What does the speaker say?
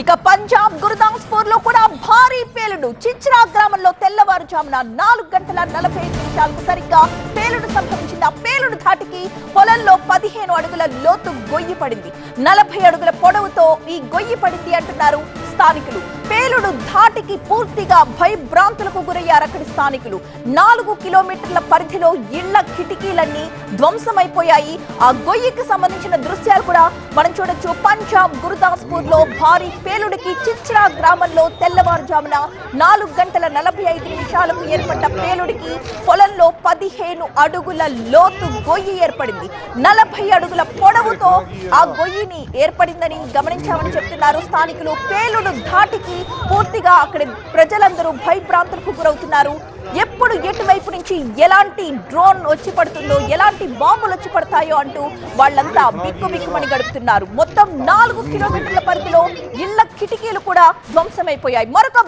ఇక పంజాబ్ గురుదాస్పూర్ లో కూడా భారీ పేలుడు. చిచ్రా గ్రామంలో తెల్లవారుజామున 4:45 సరిగ్గా పేలుడు సంభవించింది. ఆ పేలుడు ధాటికి పొలంలో 15 అడుగుల లోతు గొయ్యి పడింది. 40 అడుగుల పొడవుతో ఈ గొయ్యి పడింది అంటున్నారు స్థానికులు. పేలుడు ధాటికి పూర్తిగా భయభ్రాంతులకు గురయ్యారు అక్కడి స్థానికులు. 4 కిలోమీటర్ల పరిధిలో ఇళ్ల కిటికీలన్నీ ధ్వంసమైపోయాయి. ఆ గొయ్యికి సంబంధించిన దృశ్యాలు కూడా మనం చూడొచ్చు. పంజాబ్ గురుదాస్పూర్ లో భారీ పేలుడికి చిచ్రా గ్రామంలో తెల్లవారుజామున 4:45 ఏర్పడ్డ పేలుడికి పొలంలో 15 అడుగుల లోతు గొయ్యి ఏర్పడింది. 40 అడుగుల పొడవుతో ఆ గొయ్యిని ఏర్పడిందని గమనించామని చెప్తున్నారు స్థానికులు. పేలుడు ధాటికి పూర్తిగా అక్కడ ప్రజలందరూ భయభ్రాంతులకు గురవుతున్నారు. ఎప్పుడు ఎటువైపు నుంచి ఎలాంటి డ్రోన్ వచ్చి పడుతుందో, ఎలాంటి బాంబులు వచ్చి పడతాయో అంటూ వాళ్ళంతా బిక్కుబిక్కుమని గడుపుతున్నారు. మొత్తం 4 కిలోమీటర్ల పరిధిలో ఇళ్ల కిటికీలు కూడా ధ్వంసమైపోయాయి. మరొక